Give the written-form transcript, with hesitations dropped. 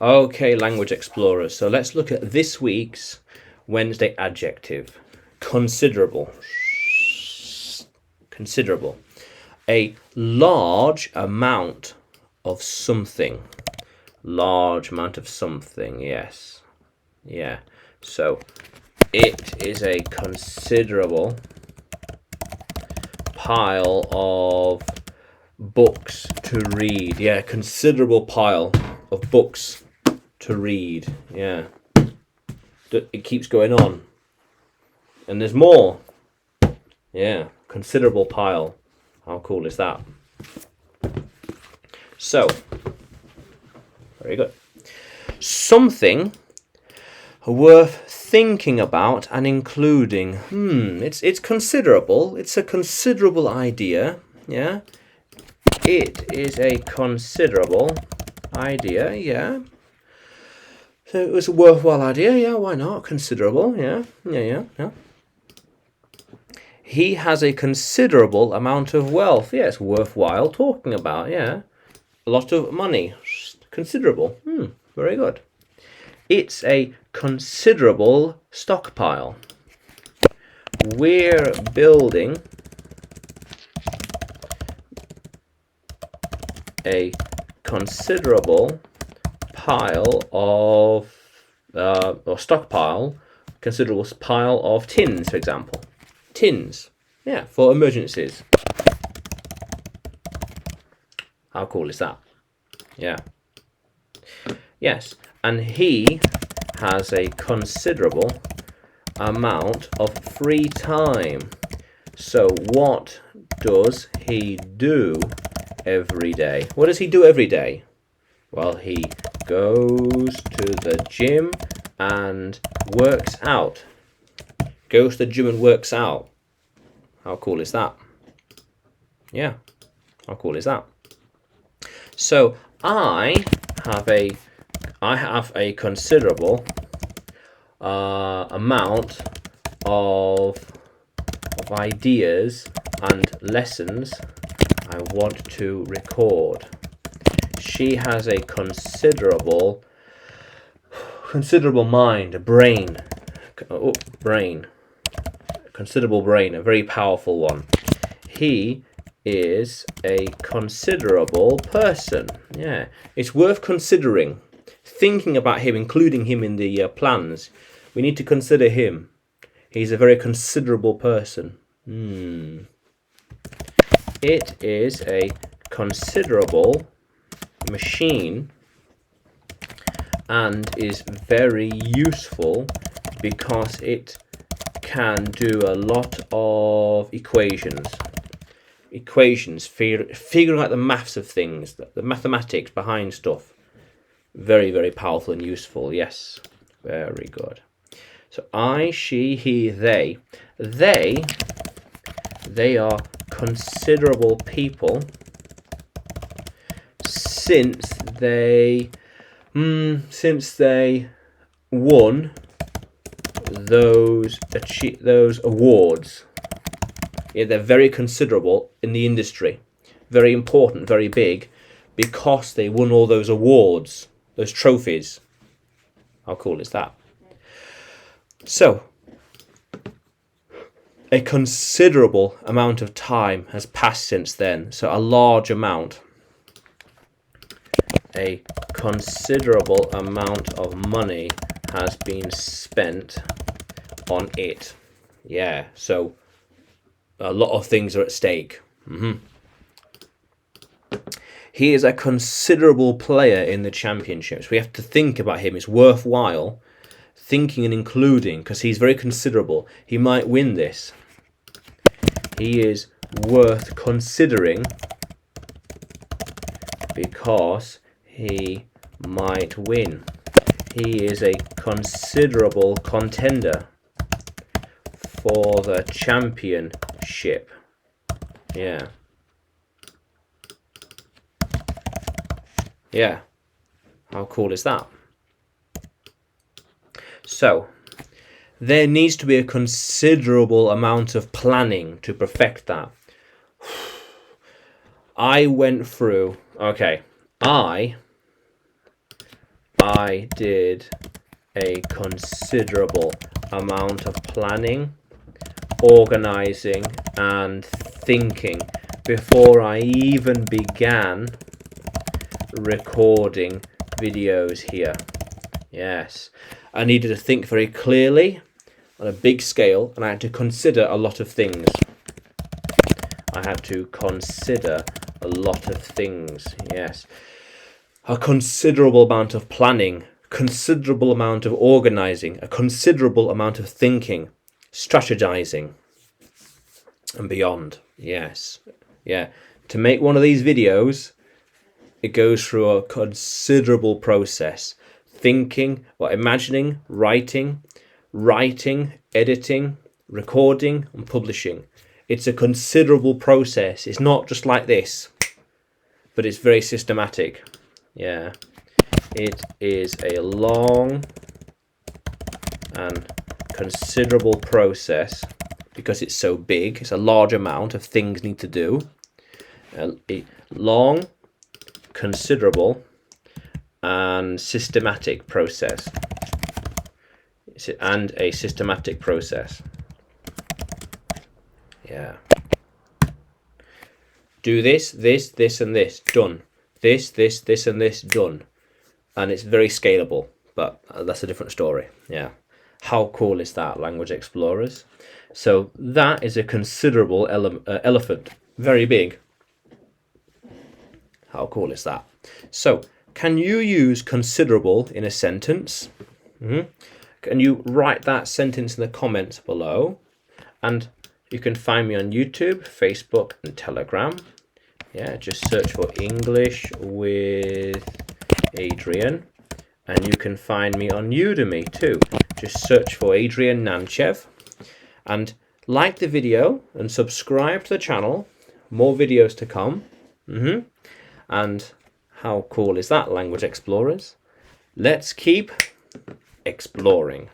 Okay, language explorers. So let's look at this week's Wednesday adjective. Considerable. Considerable. A large amount of something. Large amount of something, yes. Yeah. So it is a considerable pile of books to read. Yeah, considerable pile of books to read. Yeah. It keeps going on. And there's more. Yeah, considerable pile. How cool is that? So, very good. Something worth thinking about and including. It's considerable. It's a considerable idea. Yeah. It is a considerable idea. Yeah. So it was a worthwhile idea. Yeah, why not? Considerable. Yeah. He has a considerable amount of wealth. Yeah, it's worthwhile talking about. Yeah. A lot of money. Considerable. Very good. It's a considerable stockpile. We're building a considerable pile of or stockpile, considerable pile of tins, for example. Tins, yeah, for emergencies. How cool is that? Yeah. Yes, and he has a considerable amount of free time. So what does he do every day? What does he do every day? Well, he goes to the gym and works out. Goes to the gym and works out. How cool is that? Yeah, how cool is that? So I have a considerable amount of ideas and lessons I want to record. She has a considerable mind, a brain. Considerable brain, a very powerful one. He is a considerable person. Yeah, it's worth considering, thinking about him, including him in the plans. We need to consider him. He's a very considerable person. It is a considerable machine and is very useful because it can do a lot of equations, figuring out the maths of things, the mathematics behind stuff. Very, very powerful and useful. Yes, very good. So I, she, he, they are considerable people since they won those awards. Yeah, they're very considerable in the industry, very important, very big, because they won all those awards, those trophies. How cool is that? So, a considerable amount of time has passed since then. So a large amount. A considerable amount of money has been spent on it. Yeah, so a lot of things are at stake. He is a considerable player in the championships. We have to think about him. It's worthwhile thinking and including because he's very considerable. He might win this. He is worth considering because he might win. He is a considerable contender for the championship. Yeah. Yeah. How cool is that? So, there needs to be a considerable amount of planning to perfect that. I went through, okay, I I did a considerable amount of planning, organizing, and thinking before I even began recording videos here. Yes, I needed to think very clearly on a big scale, and I had to consider a lot of things. Yes. A considerable amount of planning, considerable amount of organizing, a considerable amount of thinking, strategizing, and beyond. Yes. Yeah. To make one of these videos, it goes through a considerable process. Thinking, or imagining, writing, editing, recording, and publishing. It's a considerable process. It's not just like this, but it's very systematic. Yeah. It is a long and considerable process because it's so big. It's a large amount of things need to do. A long, considerable, and systematic process. And a systematic process. Yeah. Do this, this, and this. Done. This, and this. Done. And it's very scalable, but that's a different story. Yeah. How cool is that, Language Explorers? So that is a considerable elephant. Very big. How cool is that? So, can you use considerable in a sentence? Can you write that sentence in the comments below? And you can find me on YouTube, Facebook, and Telegram. Yeah, just search for English with Adrian. And you can find me on Udemy too. Just search for Adrian Nanchev. And like the video and subscribe to the channel. More videos to come. And how cool is that, Language Explorers? Let's keep exploring.